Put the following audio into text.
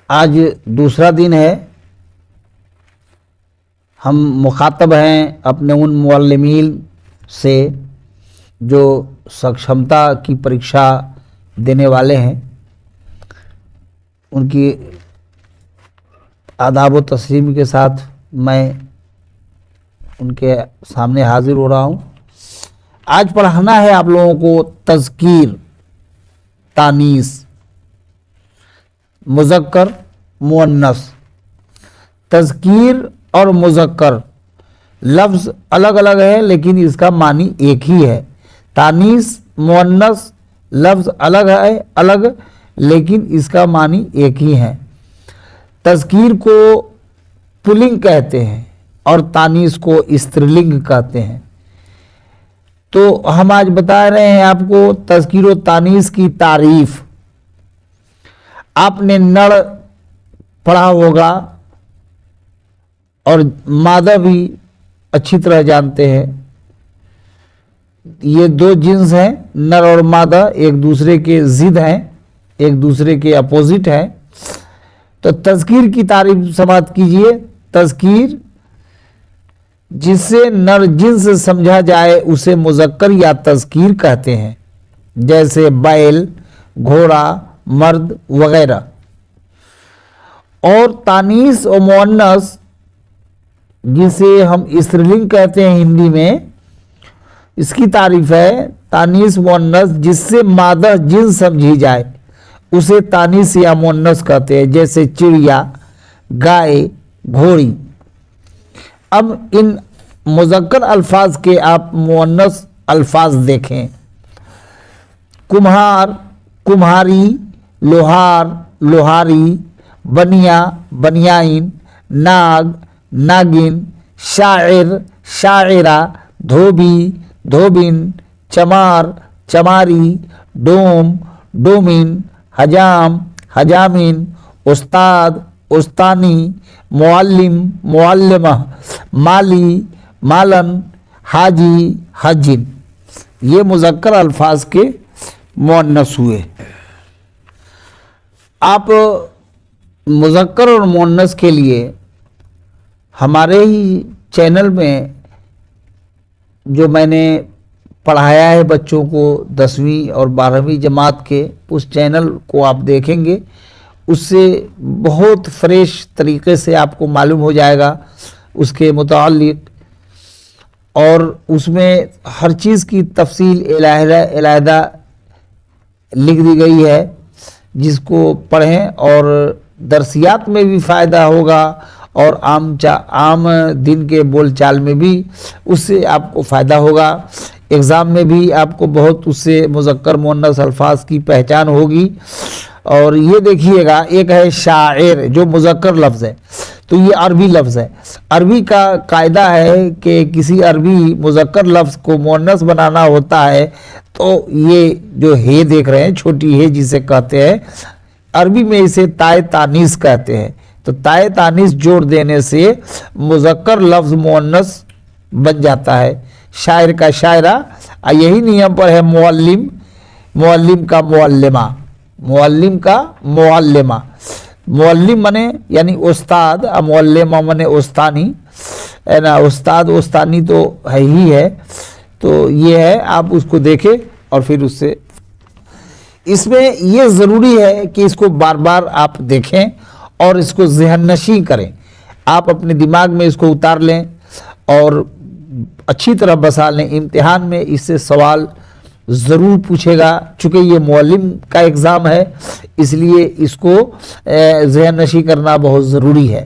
آج دوسرا دن ہے، ہم مخاطب ہیں اپنے ان معلمین سے جو سکشمتا کی پریکشا دینے والے ہیں، ان کی آداب و تسلیم کے ساتھ میں ان کے سامنے حاضر ہو رہا ہوں۔ آج پڑھانا ہے آپ لوگوں کو تذکیر، تانیث، مذکر، مؤنث۔ تذکیر اور مذکر لفظ الگ الگ ہے لیکن اس کا معنی ایک ہی ہے۔ تانیث، مؤنث لفظ الگ لیکن اس کا معنی ایک ہی ہے۔ تذکیر کو پلنگ کہتے ہیں اور تانیث کو استرلنگ کہتے ہیں۔ تو ہم آج بتا رہے ہیں آپ کو تذکیر و تانیث کی تعریف۔ آپ نے نر پڑھا ہوگا اور مادہ بھی اچھی طرح جانتے ہیں۔ یہ دو جنس ہیں، نر اور مادہ، ایک دوسرے کے ضد ہیں، ایک دوسرے کے اپوزٹ ہیں۔ تو تذکیر کی تعریف سماعت کیجئے۔ تذکیر جسے نر جنس سمجھا جائے اسے مذکر یا تذکیر کہتے ہیں، جیسے بیل، گھوڑا، مرد وغیرہ۔ اور تانیث و مؤنث جسے ہم استرلنگ کہتے ہیں ہندی میں، اس کی تعریف ہے تانیث مؤنث جس سے مادہ جنس سمجھی جائے اسے تانیث یا مؤنث کہتے ہیں، جیسے چڑیا، گائے، گھوڑی۔ اب ان مذکر الفاظ کے آپ مؤنث الفاظ دیکھیں۔ کمہار، کمہاری، لوہار، لوہاری، بنیا، بنیائن، ناگ، ناگن، شاعر، شاعرہ، دھوبی، دھوبن، چمار، چماری، ڈوم، ڈومن، حجام، حجامن، استاد، استانی، معلم، معلمہ، مالی، مالن، حاجی، حجن۔ یہ مذکر الفاظ کے مؤنث ہوئے۔ آپ مذکر اور مؤنث کے لیے ہمارے ہی چینل میں جو میں نے پڑھایا ہے بچوں کو 10ویں اور 12ویں جماعت کے، اس چینل کو آپ دیکھیں گے، اس سے بہت فریش طریقے سے آپ کو معلوم ہو جائے گا اس کے متعلق، اور اس میں ہر چیز کی تفصیل علیحدہ لکھ دی گئی ہے، جس کو پڑھیں اور درسیات میں بھی فائدہ ہوگا اور عام دن کے بول چال میں بھی اس سے آپ کو فائدہ ہوگا۔ ایگزام میں بھی آپ کو بہت اس سے مذکر مؤنث الفاظ کی پہچان ہوگی۔ اور یہ دیکھیے گا، ایک ہے شاعر جو مذکر لفظ ہے، تو یہ عربی لفظ ہے۔ عربی کا قاعدہ ہے کہ کسی عربی مذکر لفظ کو مؤنث بنانا ہوتا ہے تو یہ جو ہے دیکھ رہے ہیں، چھوٹی ہے جسے کہتے ہیں، عربی میں اسے تائے تانیث کہتے ہیں۔ تو تائے تانیث جوڑ دینے سے مذکر لفظ مؤنث بن جاتا ہے۔ شاعر کا شاعرہ، یہی نیم پر ہے معلم، معلم کا معلمہ، معلم کا معلمہ۔ معلم منے یعنی استاد، معلمہ منے استانی، ہے نا، استاد استانی تو ہے ہی ہے۔ تو یہ ہے، آپ اس کو دیکھیں اور پھر اس سے، اس میں یہ ضروری ہے کہ اس کو بار بار آپ دیکھیں اور اس کو ذہن نشیں کریں۔ آپ اپنے دماغ میں اس کو اتار لیں اور اچھی طرح بسا لیں۔ امتحان میں اس سے سوال ضرور پوچھے گا، چونکہ یہ معلم کا ایگزام ہے، اس لیے اس کو ذہن نشیں کرنا بہت ضروری ہے۔